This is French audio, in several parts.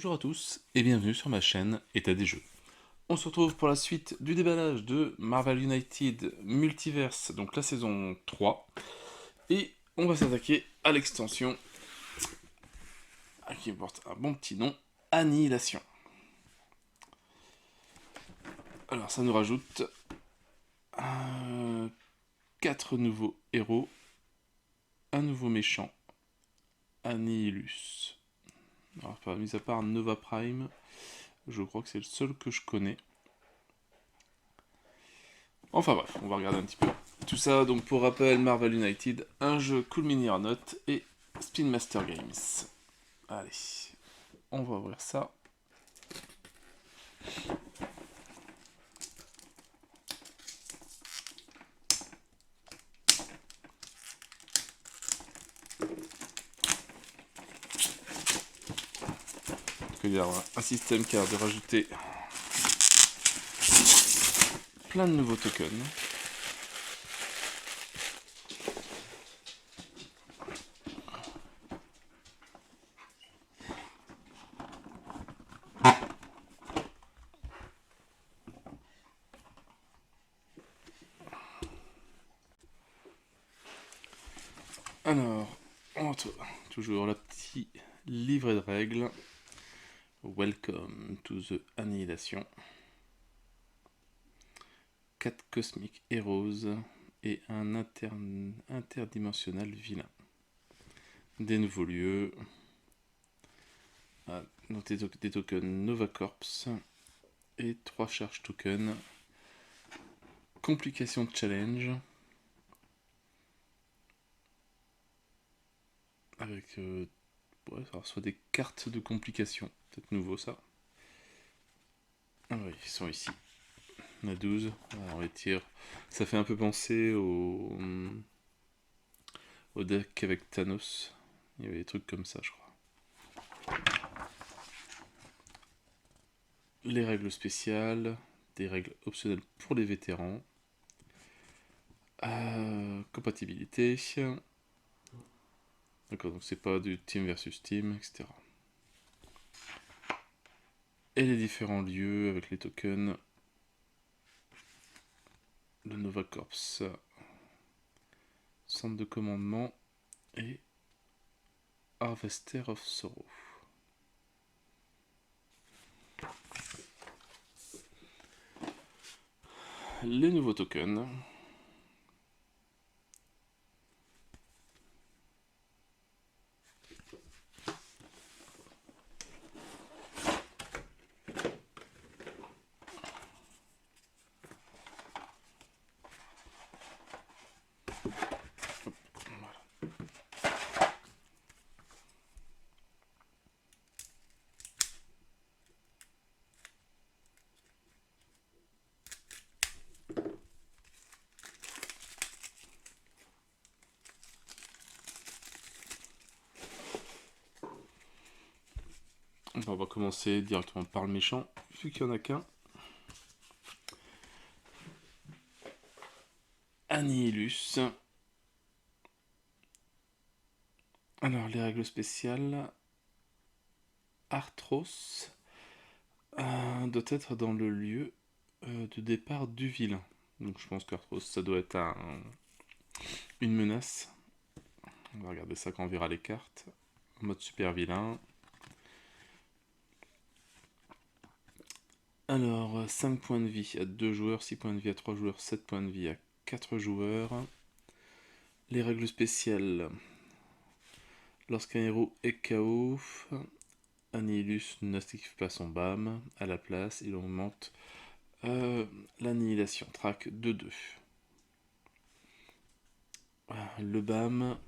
Bonjour à tous et bienvenue sur ma chaîne État des jeux. On se retrouve pour la suite du déballage de Marvel United Multiverse, donc la saison 3. Et on va s'attaquer à l'extension qui porte un bon petit nom, Annihilation. Alors ça nous rajoute 4 nouveaux héros, un nouveau méchant, Annihilus. Alors mis à part Nova Prime, je crois que c'est le seul que je connais. Enfin bref, on va regarder un petit peu. Tout ça, donc pour rappel, Marvel United, un jeu Cool Mini Aeronaut et Spin Master Games. Allez, on va ouvrir ça. Il y a un système qui a de rajouter plein de nouveaux tokens. Alors, on retrouve toujours le petit livret de règles. Welcome to the Annihilation. 4 Cosmic Heroes et un interdimensionnel vilain. Des nouveaux lieux. Donc des tokens Nova Corps et 3 charges tokens. Complication de challenge. Avec alors soit des cartes de complication, peut-être nouveau ça. Ah oui, ils sont ici. On a 12. Alors on les tire. Ça fait un peu penser au deck avec Thanos. Il y avait des trucs comme ça, je crois. Les règles spéciales, des règles optionnelles pour les vétérans. Compatibilité. D'accord, donc c'est pas du team versus team, etc. Et les différents lieux avec les tokens. Le Nova Corps, centre de commandement et Harvester of Sorrow. Les nouveaux tokens. On va commencer directement par le méchant, vu qu'il n'y en a qu'un. Annihilus. Alors, les règles spéciales. Arthros doit être dans le lieu de départ du vilain. Donc je pense qu'Arthros, ça doit être une menace. On va regarder ça quand on verra les cartes. En mode super vilain. Alors, 5 points de vie à 2 joueurs, 6 points de vie à 3 joueurs, 7 points de vie à 4 joueurs. Les règles spéciales. Lorsqu'un héros est KO, Annihilus n'active pas son BAM. À la place, il augmente l'annihilation. Track de 2. Le BAM.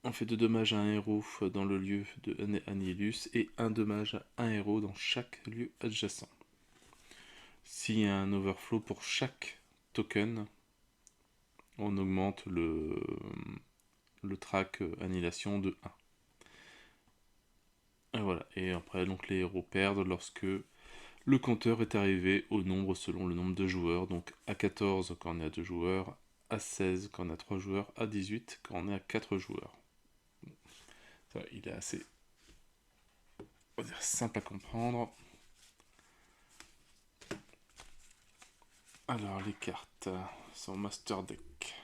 On fait 2 dommages à un héros dans le lieu de Annihilus et 1 dommage à un héros dans chaque lieu adjacent. S'il y a un overflow pour chaque token, on augmente le track annihilation de 1. Et voilà, et après donc les héros perdent lorsque le compteur est arrivé au nombre selon le nombre de joueurs, donc à 14 quand on est à 2 joueurs, à 16 quand on est à 3 joueurs, à 18 quand on est à 4 joueurs. Ça, il est assez va dire simple à comprendre. Alors, les cartes sont Master Deck.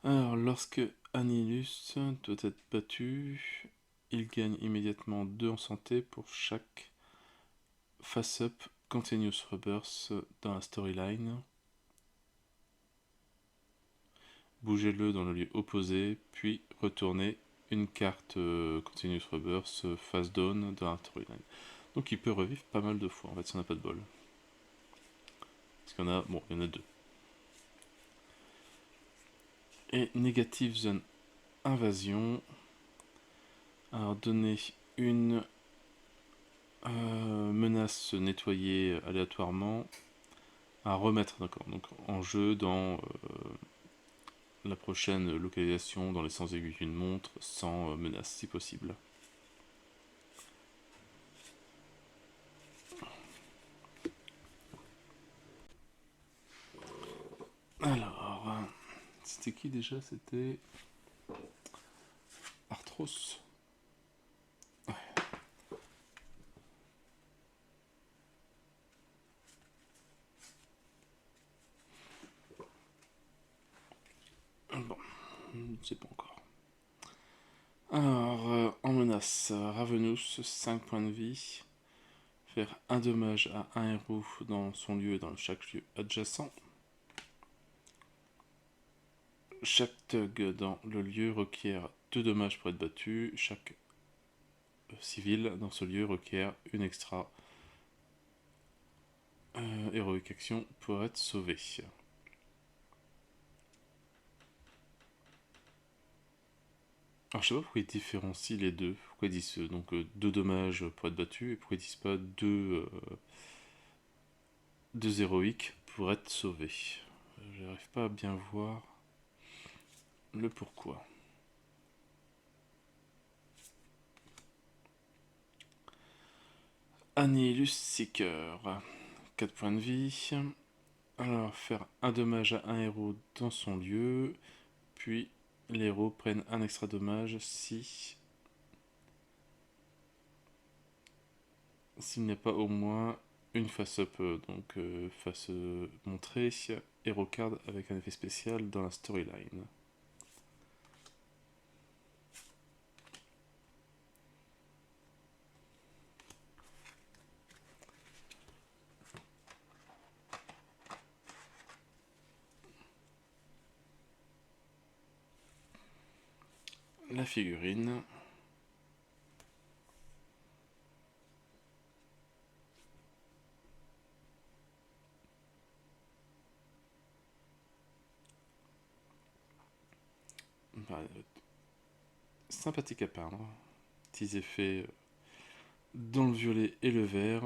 Alors, lorsque Anilus doit être battu, il gagne immédiatement 2 en santé pour chaque face-up Continuous Rebirth dans la storyline. Bougez-le dans le lieu opposé, puis retournez une carte Continuous Rebirth face down dans la storyline. Donc il peut revivre pas mal de fois en fait si on n'a pas de bol. Parce qu'il y en a, bon, il y en a 2. Et Negative Zone Invasion. Alors donner une menace nettoyée aléatoirement à remettre donc en jeu dans la prochaine localisation dans les sens aigus d'une montre sans menace si possible. Alors, c'était qui déjà? C'était Arthros. Ouais. Bon, je ne sais pas encore. Alors, en menace, Ravenous, 5 points de vie. Faire un dommage à un héros dans son lieu et dans chaque lieu adjacent. Chaque thug dans le lieu requiert 2 dommages pour être battu. Chaque civil dans ce lieu requiert une extra héroïque action pour être sauvé. Alors je sais pas pourquoi ils différencient les deux. Pourquoi ils disent donc 2 dommages pour être battu et pourquoi ils disent pas 2 héroïques pour être sauvé. J'arrive pas à bien voir le pourquoi. Annihilus Seeker, 4 points de vie. Alors, faire un dommage à un héros dans son lieu, puis les héros prennent un extra dommage si s'il n'y a pas au moins une face-up, donc face montrée, héros card avec un effet spécial dans la storyline. La figurine. Bah, sympathique à peindre. Petits effets dans le violet et le vert.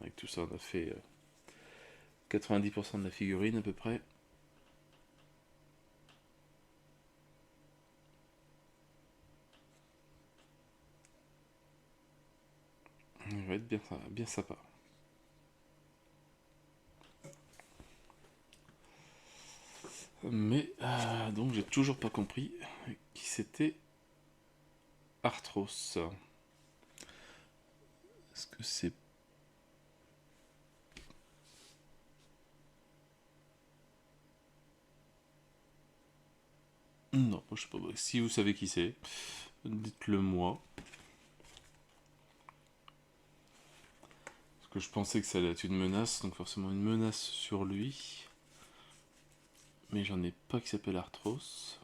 Avec tout ça, on a fait 90% de la figurine à peu près. Il va être bien sympa. Mais donc j'ai toujours pas compris qui c'était Arthros. Est-ce que c'est... Non, je sais pas. Si vous savez qui c'est, dites-le moi. Parce que je pensais que ça allait être une menace, donc forcément une menace sur lui. Mais j'en ai pas qui s'appelle Arthros.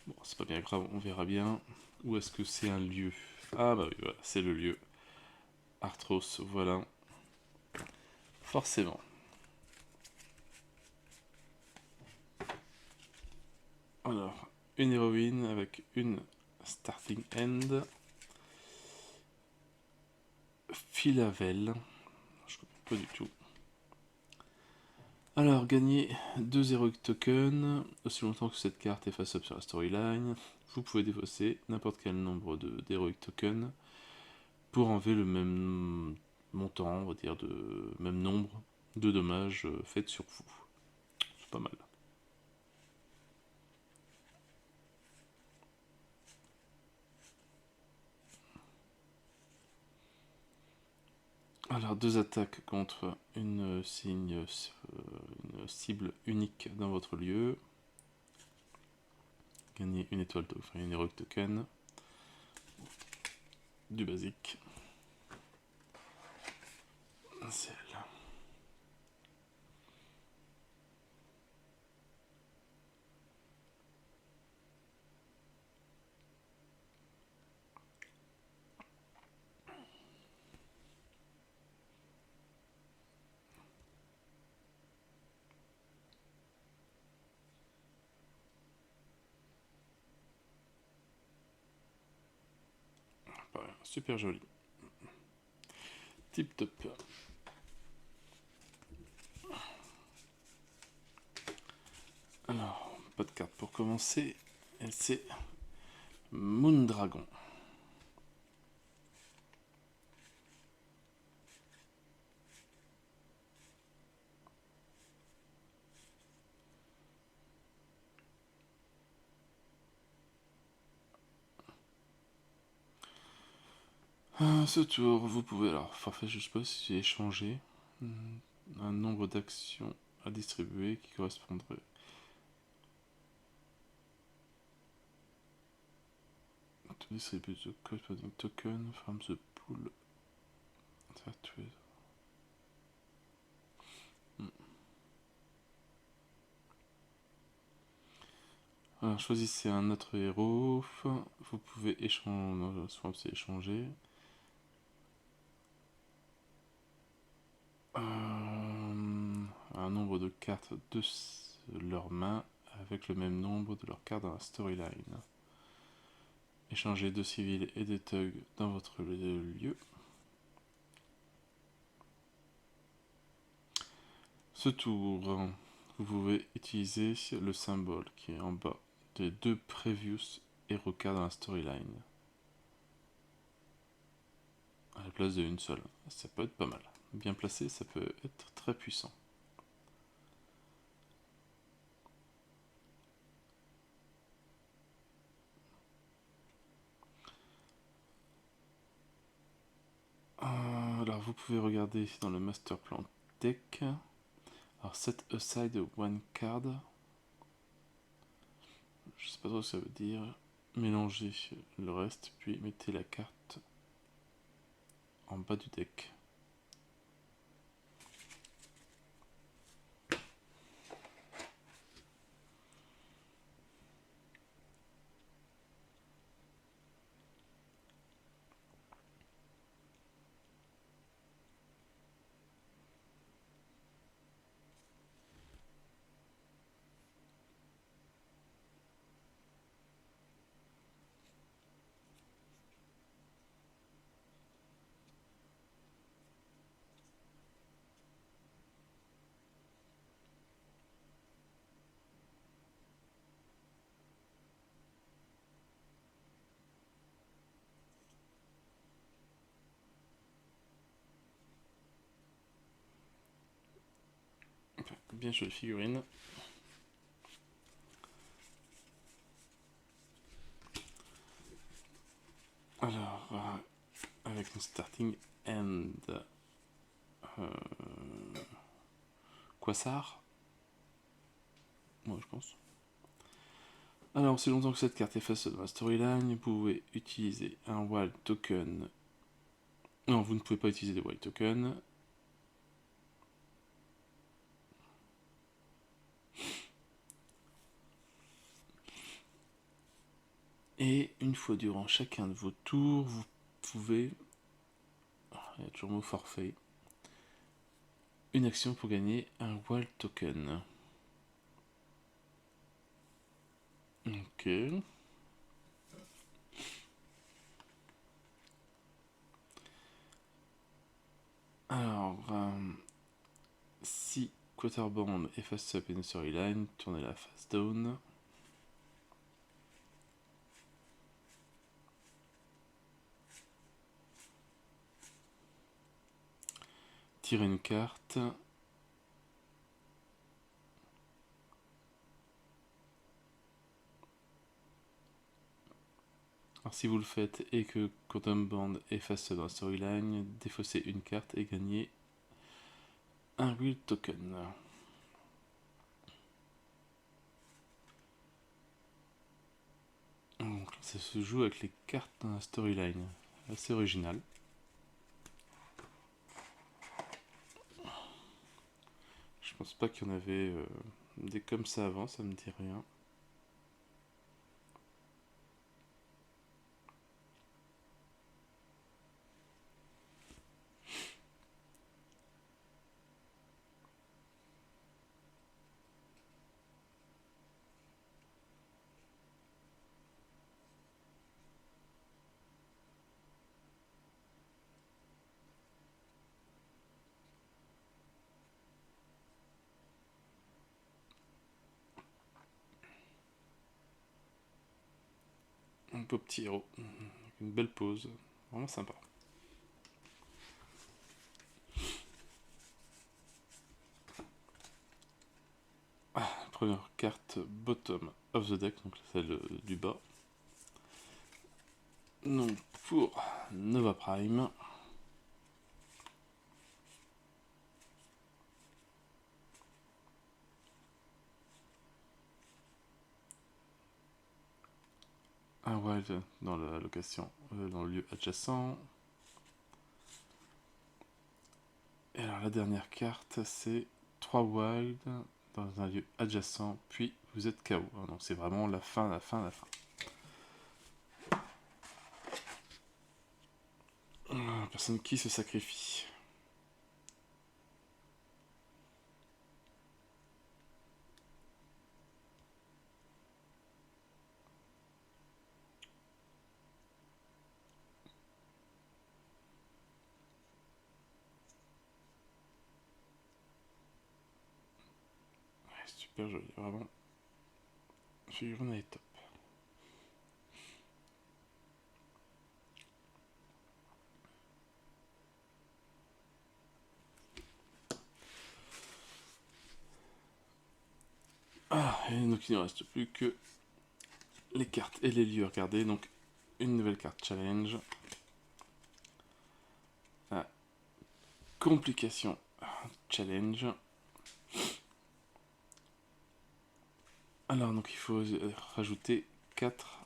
Bon, c'est pas bien grave, on verra bien. Où est-ce que c'est un lieu? Ah bah oui, voilà, c'est le lieu. Arthros, voilà. Forcément. Alors, une héroïne avec une starting end. Philavel. Je comprends pas du tout. Alors, gagner 2 Heroic Tokens, aussi longtemps que cette carte est face-up sur la storyline. vous pouvez défausser n'importe quel nombre d'Heroic Tokens pour enlever le même montant, on va dire, de même nombre de dommages faits sur vous. C'est pas mal. Alors, 2 attaques contre une cible unique dans votre lieu. Gagnez une étoile, enfin une Heroic Token. Du basique. C'est elle. Super joli. Tip top. Alors, pas de carte pour commencer. Et c'est Moondragon. Ce tour, vous pouvez, alors forfait, je sais pas si échanger un nombre d'actions à distribuer qui correspondrait to distribute the corresponding token from the pool. Alors, choisissez un autre héros. Vous pouvez échanger. Soit c'est échanger. Un nombre de cartes de leur main avec le même nombre de leurs cartes dans la storyline. Échangez 2 civils et des thugs dans votre lieu. Ce tour, vous pouvez utiliser le symbole qui est en bas des 2 previous hero cards dans la storyline à la place d'une seule. Ça peut être pas mal. Bien placé, ça peut être très puissant. Alors vous pouvez regarder dans le master plan deck. Alors set aside one card. Je sais pas trop ce que ça veut dire. Mélangez le reste, puis mettez la carte en bas du deck. Enfin, bien joué figurine. Alors, avec une starting end. Quasar. Ouais, je pense. Alors, aussi longtemps que cette carte est face dans la storyline, vous pouvez utiliser un wild token. Non, vous ne pouvez pas utiliser des wild tokens. Et une fois durant chacun de vos tours, vous pouvez. Il y a toujours le mot forfait. Une action pour gagner un wild token. Ok. Alors, si Quarterband est face up in storyline, tournez la face down. tirer une carte. Alors si vous le faites et que Quantum Band est face dans la storyline, défaussez une carte et gagnez un Will Token. Donc ça se joue avec les cartes dans la storyline. Assez original. Je pense pas qu'il y en avait des comme ça avant, ça me dit rien. Un beau petit héros. Une belle pose. Vraiment sympa. Première carte bottom of the deck, donc celle du bas. Donc pour Nova Prime. Un wild dans la location, dans le lieu adjacent. Et alors la dernière carte, c'est 3 wild dans un lieu adjacent, puis vous êtes KO. Donc c'est vraiment la fin, la fin, la fin. Personne qui se sacrifie. Ouais, super joli, vraiment. Figurine est top. Et donc il ne reste plus que les cartes et les lieux à regarder. Donc une nouvelle carte challenge. Complication challenge. Alors donc il faut rajouter 4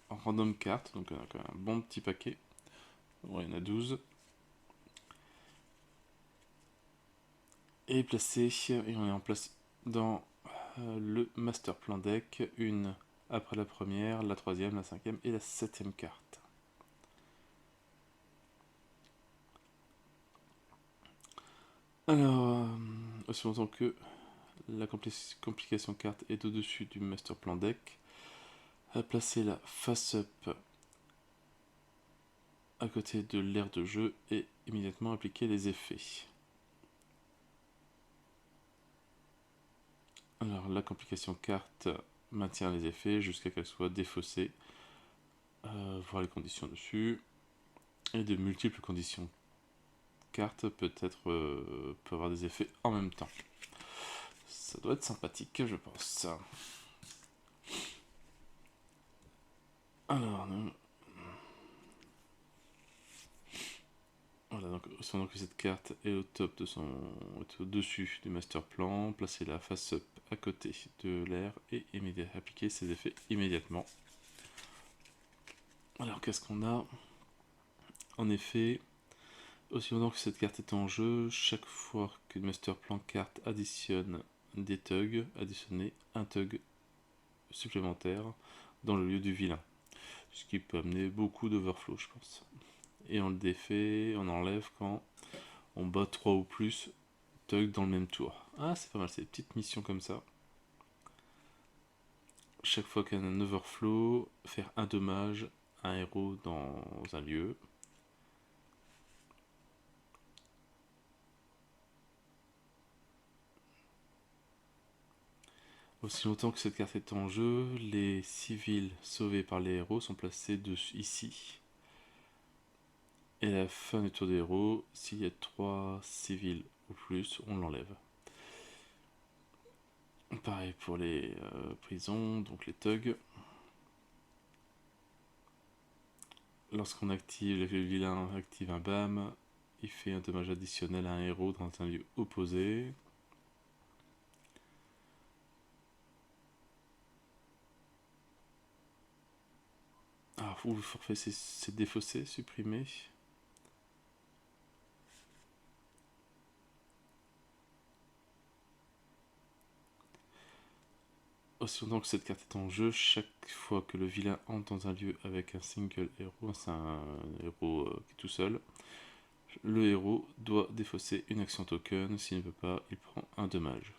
random cartes, donc un bon petit paquet. Bon, il y en a 12. Et placer, et on est en place dans le master plan deck, une après la première, la troisième, la cinquième et la septième carte. Alors, aussi longtemps que la complication carte est au-dessus du master plan deck, placer la face up à côté de l'aire de jeu et immédiatement appliquer les effets. Alors la complication carte maintient les effets jusqu'à qu'elle soit défaussée, voir les conditions dessus, et de multiples conditions carte peut avoir des effets en même temps. Ça doit être sympathique, je pense. Alors, voilà, donc selon que cette carte est au top de est au-dessus du master plan, placez-la face up à côté de l'air et appliquez ses effets immédiatement. Alors qu'est-ce qu'on a? En effet, aussi longtemps que cette carte est en jeu, chaque fois qu'une master plan carte additionne des thugs, additionnez un thug supplémentaire dans le lieu du vilain. Ce qui peut amener beaucoup d'overflow, je pense. Et on le défait, on enlève quand on bat 3 ou plus thugs dans le même tour. Ah, c'est pas mal, c'est des petites missions comme ça. Chaque fois qu'il y a un overflow, faire un dommage à un héros dans un lieu. Aussi longtemps que cette carte est en jeu, les civils sauvés par les héros sont placés ici. Et à la fin du tour des héros, s'il y a 3 civils ou plus, on l'enlève. Pareil pour les prisons, donc les thugs. Lorsqu'on active, le vilain active un BAM, il fait un dommage additionnel à un héros dans un lieu opposé. Ah, le forfait c'est défaussé, supprimé. Aussi longtemps que cette carte est en jeu, chaque fois que le vilain entre dans un lieu avec un single héros, c'est un héros qui est tout seul, le héros doit défausser une action token. S'il ne peut pas, il prend un dommage.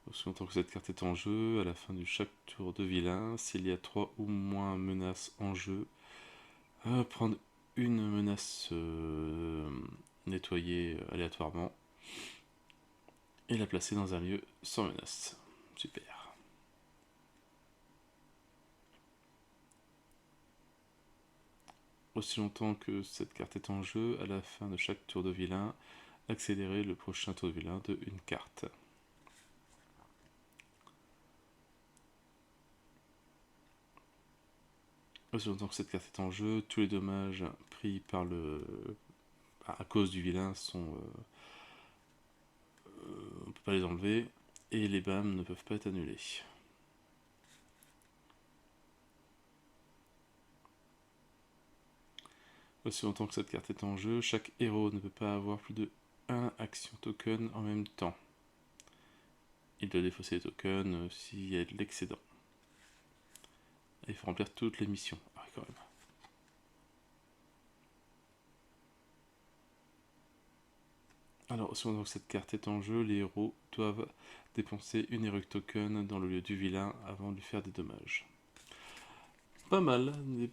Aussi longtemps que cette carte est en jeu, à la fin de chaque tour de vilain, s'il y a 3 ou moins menaces en jeu, prendre une menace nettoyée aléatoirement et la placer dans un lieu sans menace. Super. Aussi longtemps que cette carte est en jeu, à la fin de chaque tour de vilain, accélérer le prochain tour de vilain de une carte. Aussi longtemps que cette carte est en jeu, tous les dommages pris par à cause du vilain sont... on ne peut pas les enlever, et les BAM ne peuvent pas être annulés. Aussi longtemps que cette carte est en jeu, chaque héros ne peut pas avoir plus de 1 action token en même temps. Il doit défausser les tokens s'il y a de l'excédent. Il faut remplir toutes les missions. Ah, quand même. Alors, aussi longtemps que cette carte est en jeu, les héros doivent dépenser une Heroic Token dans le lieu du vilain avant de lui faire des dommages. Pas mal, des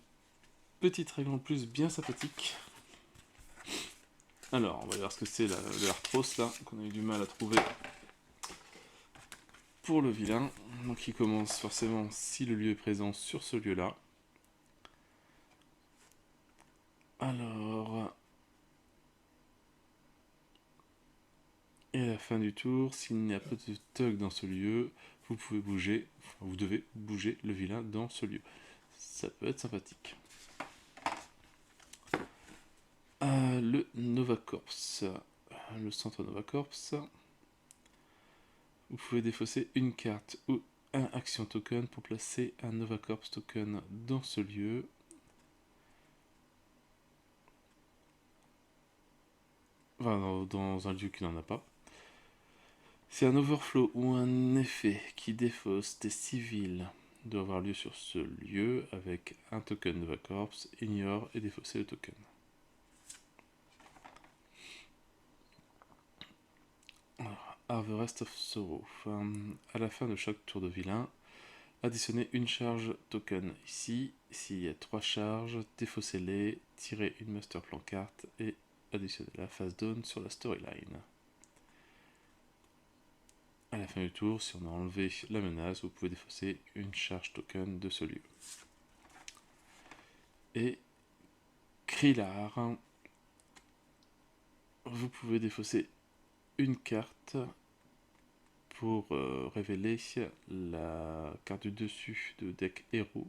petites règles en plus bien sympathiques. Alors, on va voir ce que c'est le Arthros là, qu'on a eu du mal à trouver pour le vilain. Donc il commence forcément si le lieu est présent sur ce lieu-là. Alors... Et à la fin du tour, s'il n'y a pas de thug dans ce lieu, vous pouvez bouger, enfin, vous devez bouger le vilain dans ce lieu. Ça peut être sympathique. Le Nova Corps. Le centre Nova Corps. Vous pouvez défausser une carte ou un action token pour placer un Nova Corps token dans ce lieu. Enfin, dans un lieu qui n'en a pas. Si un overflow ou un effet qui défausse des civils doit avoir lieu sur ce lieu avec un token Nova Corps, ignore et défausser le token. Alors, Harvest of Sorrow. À la fin de chaque tour de vilain, additionnez une charge token ici. S'il y a 3 charges, défaussez-les, tirez une master plan carte et additionnez la phase down sur la storyline. À la fin du tour, si on a enlevé la menace, vous pouvez défausser une charge token de ce lieu. Et Krylar, vous pouvez défausser une carte pour révéler la carte du dessus de deck héros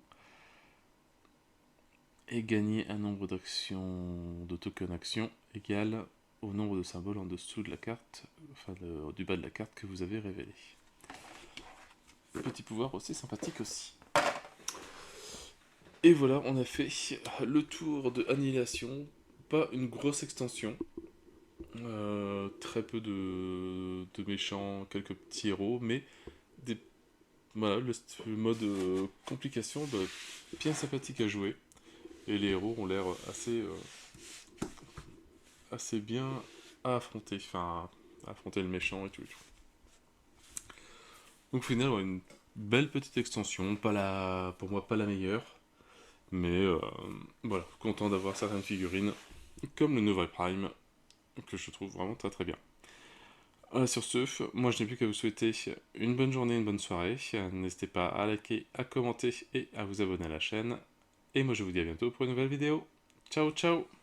et gagner un nombre d'actions de token action égal au nombre de symboles en dessous de la carte, enfin du bas de la carte que vous avez révélé. Petit pouvoir aussi sympathique aussi. Et voilà, on a fait le tour de Annihilation. Pas une grosse extension. Très peu de méchants, quelques petits héros, mais voilà, le mode complication, bien sympathique à jouer. Et les héros ont l'air assez bien à affronter, enfin à affronter le méchant et tout. Donc au final, ouais, une belle petite extension, pour moi pas la meilleure, mais voilà, content d'avoir certaines figurines, comme le Nova Prime, que je trouve vraiment très très bien. Voilà, sur ce, moi je n'ai plus qu'à vous souhaiter une bonne journée, une bonne soirée. N'hésitez pas à liker, à commenter et à vous abonner à la chaîne. Et moi je vous dis à bientôt pour une nouvelle vidéo. Ciao ciao.